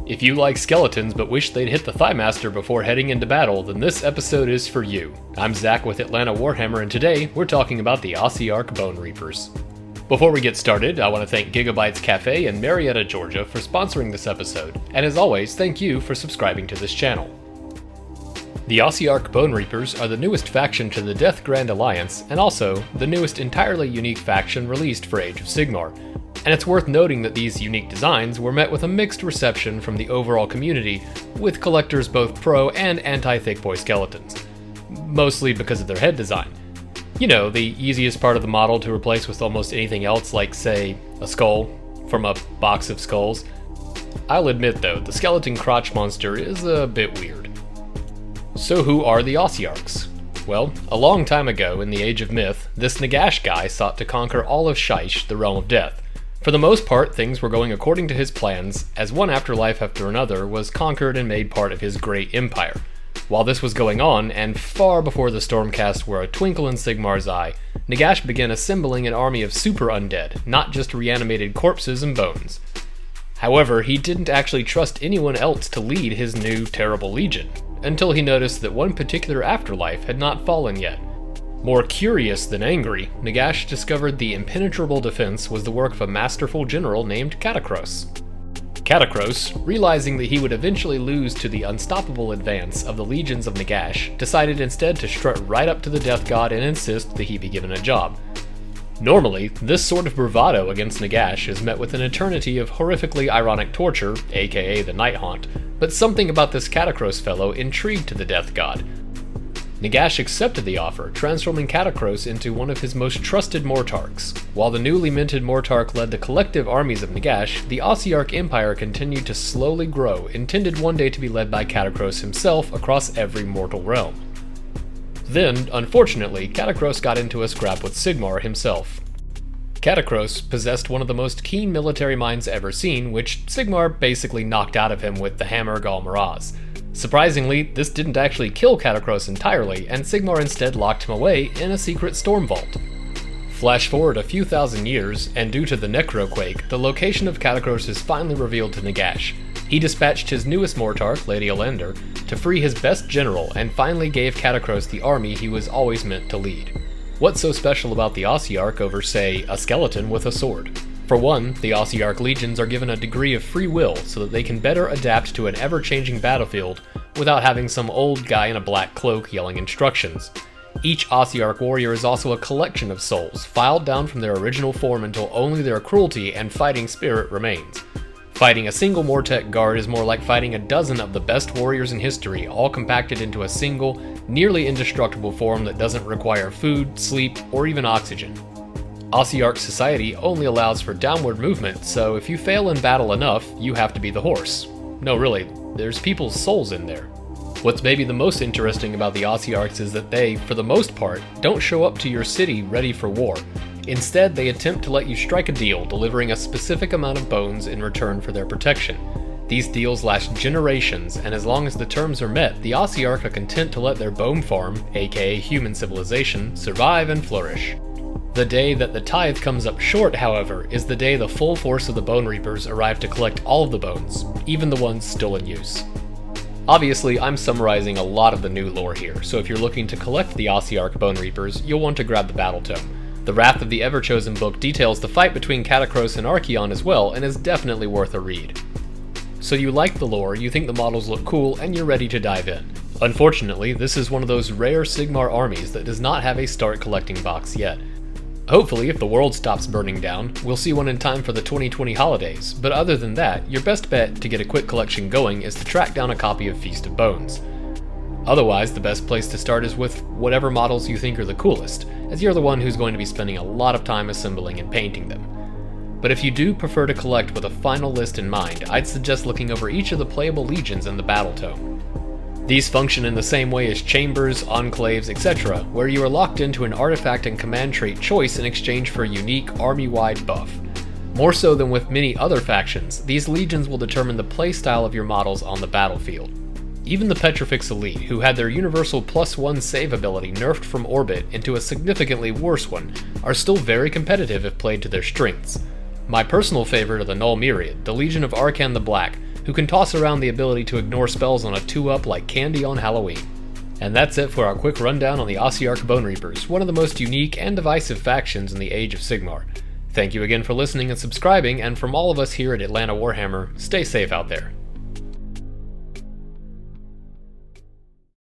If you like skeletons but wish they'd hit the Thighmaster before heading into battle, then this episode is for you. I'm Zach with Atlanta Warhammer, and today we're talking about the Ossiarch Bonereapers. Before we get started, I want to thank Gigabytes Cafe in Marietta, Georgia for sponsoring this episode, and as always, thank you for subscribing to this channel. The Ossiarch Bonereapers are the newest faction to the Death Grand Alliance, and also the newest entirely unique faction released for Age of Sigmar. And it's worth noting that these unique designs were met with a mixed reception from the overall community, with collectors both pro and anti-thickboy skeletons. Mostly because of their head design. You know, the easiest part of the model to replace with almost anything else, like, say, a skull from a box of skulls. I'll admit though, the skeleton crotch monster is a bit weird. So who are the Ossiarchs? Well, a long time ago in the Age of Myth, this Nagash guy sought to conquer all of Shyish, the Realm of Death. For the most part, things were going according to his plans, as one afterlife after another was conquered and made part of his great empire. While this was going on, and far before the Stormcast were a twinkle in Sigmar's eye, Nagash began assembling an army of super undead, not just reanimated corpses and bones. However, he didn't actually trust anyone else to lead his new terrible legion, until he noticed that one particular afterlife had not fallen yet. More curious than angry, Nagash discovered the impenetrable defense was the work of a masterful general named Katakros. Katakros, realizing that he would eventually lose to the unstoppable advance of the legions of Nagash, decided instead to strut right up to the death god and insist that he be given a job. Normally, this sort of bravado against Nagash is met with an eternity of horrifically ironic torture, aka the Night Haunt, but something about this Katakros fellow intrigued to the death god. Nagash accepted the offer, transforming Katakros into one of his most trusted Mortarchs. While the newly minted Mortarch led the collective armies of Nagash, the Ossiarch Empire continued to slowly grow, intended one day to be led by Katakros himself across every mortal realm. Then, unfortunately, Katakros got into a scrap with Sigmar himself. Katakros possessed one of the most keen military minds ever seen, which Sigmar basically knocked out of him with the Hammer Gal Maraz. Surprisingly, this didn't actually kill Katakros entirely, and Sigmar instead locked him away in a secret storm vault. Flash forward a few thousand years, and due to the Necroquake, the location of Katakros is finally revealed to Nagash. He dispatched his newest Mortarch, Lady Elander, to free his best general, and finally gave Katakros the army he was always meant to lead. What's so special about the Ossiarch over, say, a skeleton with a sword? For one, the Ossiarch legions are given a degree of free will so that they can better adapt to an ever-changing battlefield without having some old guy in a black cloak yelling instructions. Each Ossiarch warrior is also a collection of souls, filed down from their original form until only their cruelty and fighting spirit remains. Fighting a single Mortek guard is more like fighting a dozen of the best warriors in history, all compacted into a single, nearly indestructible form that doesn't require food, sleep, or even oxygen. Ossiarch society only allows for downward movement, so if you fail in battle enough, you have to be the horse. No, really, there's people's souls in there. What's maybe the most interesting about the Ossiarchs is that they, for the most part, don't show up to your city ready for war. Instead, they attempt to let you strike a deal, delivering a specific amount of bones in return for their protection. These deals last generations, and as long as the terms are met, the Ossiarch are content to let their bone farm, aka human civilization, survive and flourish. The day that the tithe comes up short, however, is the day the full force of the Bonereapers arrive to collect all of the bones, even the ones still in use. Obviously, I'm summarizing a lot of the new lore here, so if you're looking to collect the Ossiarch Bonereapers, you'll want to grab the Battle Tome. The Wrath of the Everchosen book details the fight between Katakros and Archaon as well, and is definitely worth a read. So you like the lore, you think the models look cool, and you're ready to dive in. Unfortunately, this is one of those rare Sigmar armies that does not have a start collecting box yet. Hopefully, if the world stops burning down, we'll see one in time for the 2020 holidays, but other than that, your best bet to get a quick collection going is to track down a copy of Feast of Bones. Otherwise, the best place to start is with whatever models you think are the coolest, as you're the one who's going to be spending a lot of time assembling and painting them. But if you do prefer to collect with a final list in mind, I'd suggest looking over each of the playable legions in the Battle Tome. These function in the same way as chambers, enclaves, etc., where you are locked into an artifact and command trait choice in exchange for a unique army-wide buff. More so than with many other factions, these legions will determine the playstyle of your models on the battlefield. Even the Petrifix Elite, who had their universal +1 save ability nerfed from orbit into a significantly worse one, are still very competitive if played to their strengths. My personal favorite are the Null Myriad, the Legion of Arcan the Black, who can toss around the ability to ignore spells on a 2-up like candy on Halloween. And that's it for our quick rundown on the Ossiarch Bonereapers, one of the most unique and divisive factions in the Age of Sigmar. Thank you again for listening and subscribing, and from all of us here at Atlanta Warhammer, stay safe out there.